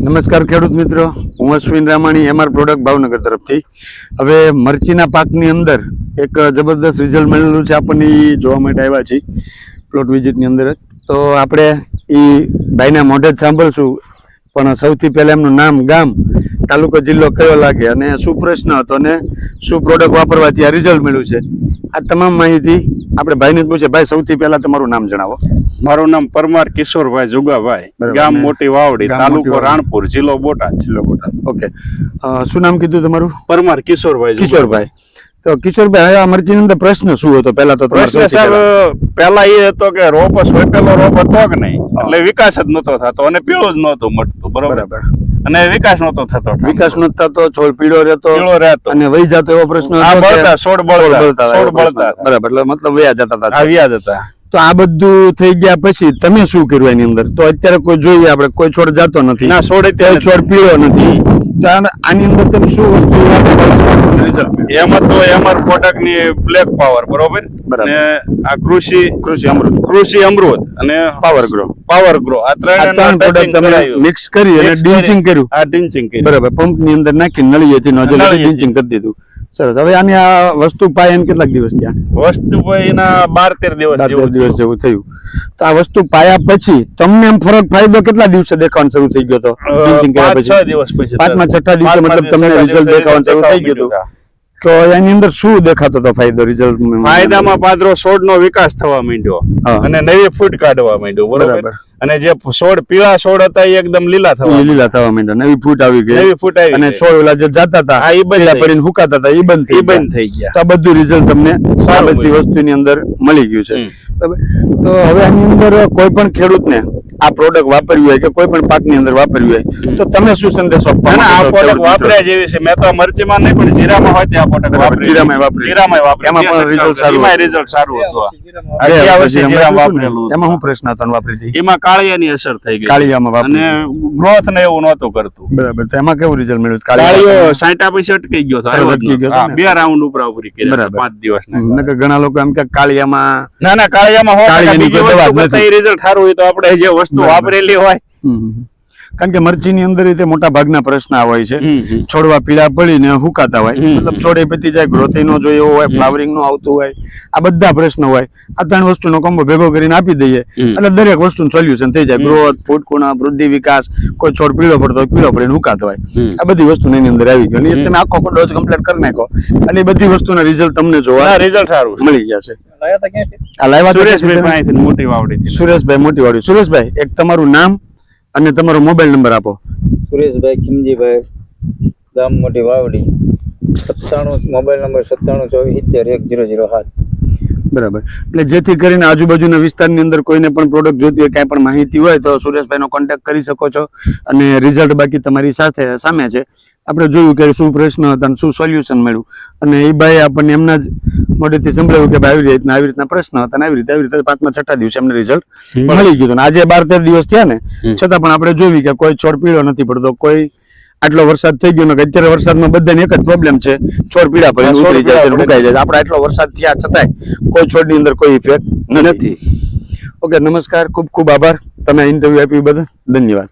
નમસ્કાર ખેડૂત મિત્રો, હું અશ્વિન રામાણી, એમઆર પ્રોડક્ટ ભાવનગર તરફથી. હવે મરચીના પાકની અંદર એક જબરદસ્ત રિઝલ્ટ મળેલું છે, આપણને એ જોવા માટે આવ્યા છીએ પ્લોટ વિઝિટની અંદર. તો આપણે એ ભાઈના મોઢે જ સાંભળશું, પણ સૌથી પહેલાં એમનું નામ, ગામ, તાલુકો, જિલ્લો કયો લાગે અને શું પ્રશ્ન હતો અને શું પ્રોડક્ટ વાપરવાથી આ રિઝલ્ટ મળ્યું છે, આ તમામ માહિતી આપણે ભાઈને જ પૂછે. ભાઈ, સૌથી પહેલા તમારું નામ જણાવો. મારું નામ પરમાર કિશોરભાઈ જુગાભાઈ, ગામ મોટી વાવડી, તાલુકો રાણપુર, જિલ્લો બોટાદ. ઓકે, શું નામ કીધું તમારું? પરમાર કિશોરભાઈ. કિશોરભાઈ. તો કિશોરભાઈ, આ મરચીની અંદર પ્રશ્ન શું હતો? પહેલા તો પ્રશ્ન સાહેબ પહેલા એ હતો કે રોપ સોંપેલો રોપ હતો કે નહીં, એટલે વિકાસ જ નતો થતો અને પીળો જ નતો મળતું. બરોબર. અને વિકાસ નતો થતો. વિકાસ નતો થતો, છોડ પીળો રહેતો અને વહી જતો એવો પ્રશ્ન. છોડ બળતા. બરાબર, એટલે મતલબ વ્યા જતા હતા. વ્યા જતા. તો આ બધું થઈ ગયા પછી તમે શું કર્યું એની અંદર? તો અત્યારે કોઈ જોઈએ આપણે, કોઈ છોડ જાતો નથી, ના છોડ છોડ પીળો નથી. તો આની અંદર તમે શું વસ્તુ રિઝલ્ટ? એમાં તો એમઆર પ્રોડક્ટ ની બ્લેક પાવર, બરોબર, અને આ કૃષિ અમૃત અને પાવર ગ્રો આ ત્રણ પ્રોડક્ટ તમે મિક્સ કરી અને ડિન્ચિંગ કર્યું. આ ડિન્ચિંગ કર્યું, બરાબર, પંપ ની અંદર નાખી નળીએથી નોઝલ ડિન્ચિંગ કરી દીધું. સરસ. હવે આની આ વસ્તુ પાય એને કેટલાક દિવસ થયા? વસ્તુ પાયના 12-13 દિવસ જેવું થયું. તો આ વસ્તુ પાયા પછી તમને એમ ફરક ફાયદો કેટલા દિવસે દેખાવાનો શરૂ થઈ ગયો હતો? 5-6 દિવસ પછી, 5-6 દિવસે મતલબ તમને રિઝલ્ટ દેખાવાનું શરૂ થઈ ગયું હતું. તો એની અંદર શું દેખાતો હતો ફાયદો? રિઝલ્ટ ફાયદામાં પાદરો છોડ નો વિકાસ થવા માંડ્યો અને નવી ફૂટ કાઢવા માંડ્યો. બરોબર. અને જે છોડ પીળા છોડ હતા એ એકદમ લીલા થવા માંડ્યા, નવી ફૂટ આવી ગઈ. અને છોડ ઓલા જે જાતા હતા એ બદલા પડીને હુકાતા હતા એ બંધ થઈ ગયા. તો આ બધું રિઝલ્ટ તમને આ બધી વસ્તુની અંદર મળી ગયું છે. તો હવે આની અંદર કોઈ પણ ખેડૂતને આ પ્રોડક્ટ વાપરવી હોય કે કોઈ પણ પાકની અંદર વાપરવી હોય તો તમે શું સંદેશો આપો? આ પ્રોડક્ટ વાપર્યા જેવી છે. મેં તો મરચીમાં નહીં પણ જીરામાં હોય ત્યાં પ્રોડક્ટ વાપરી. જીરામાં વાપરી. એમાં પણ રિઝલ્ટ સારું હતું. એમાં હું પ્રશ્ન હતો વાપરી હતી? એમાં કાળિયાની અસર થઈ ગઈ. કાળિયામાં વાપરી અને ગ્રોથ ને એવું નહોતું કરતું. બરાબર. તો એમાં કેવું રિઝલ્ટ મળ્યું? કાળિયો 60 પછી અટકી ગયો હતો. 2 રાઉન્ડ ઉપરી કર્યા 5 દિવસના. ઘણા લોકો એમ કે કાળિયામાં, ના કાળિયામાં રિઝલ્ટ સારું હોય તો આપણે જે વસ્તુ વાપરેલી હોય. કારણ કે મરચીની અંદર રીતે મોટા ભાગના પ્રશ્ન હોય છે, છોડવા પીળા પડીને હુકાતા હોય, મતલબ છોડે પતી જાય, ગ્રોથ નો જોઈએ એવો હોય, ફ્લાવરિંગ નો આવતું હોય, આ બધા પ્રશ્નો હોય. આ 3 વસ્તુનો કોમ્બો ભેગો કરીને આપી દઈએ એટલે દરેક વસ્તુનું સોલ્યુશન થઈ જાય. ગ્રોથ, ફૂટકુણા, વૃદ્ધિ, વિકાસ. કોઈ છોડ પીળો પડતો હોય, પીળો પડીને હુકાતો હોય, આ બધી વસ્તુ એની અંદર આવી ગઈ. તમે આખો ડોઝ કમ્પ્લીટ કરી નાખો અને એ બધી વસ્તુના રિઝલ્ટ તમને જોવા મળી ગયા છે. સુરેશભાઈ મોટી વાડી. સુરેશભાઈ, એક તમારું નામ અને તમારો મોબાઈલ નંબર આપો. સુરેશભાઈ ખીમજીભાઈ, ગામ મોટી વાવડી, 97 મોબાઈલ નંબર 9724701007. બરાબર. એટલે જેથી કરીને આજુબાજુના વિસ્તારની અંદર કોઈને પણ પ્રોડક્ટ જોતી હોય, કાંઈ પણ માહિતી હોય તો સુરેશભાઈનો કોન્ટેક્ટ કરી શકો છો. અને રિઝલ્ટ બાકી તમારી સામે છે. આપણે જોયું કે શું પ્રશ્ન હતા અને શું સોલ્યુશન મળ્યું. અને એ ભાઈ આપણને એમના જ મોઢેથી સંભળાવ્યું કે ભાઈ આવી રીતના પ્રશ્ન હતા અને આવી રીતે 5-6 દિવસે એમને રિઝલ્ટ મળી ગયું. આજે 12-13 દિવસ થયા ને, છતાં પણ આપણે જોયું કે કોઈ છોડ પીળો નથી પડતો, કોઈ આટલો વરસાદ થઈ ગયો ને અત્યારે વરસાદમાં બધાને એક જ પ્રોબ્લેમ છે, છોડ પીળા પડીને ઉતરી જાય, સુકાઈ જાય. આપણે આટલો વરસાદ થયા છતાંય કોઈ છોડની અંદર કોઈ ઇફેક્ટ નથી. ઓકે, નમસ્કાર, ખૂબ ખૂબ આભાર તમે ઇન્ટરવ્યુ આપ્યું બદલ. ધન્યવાદ.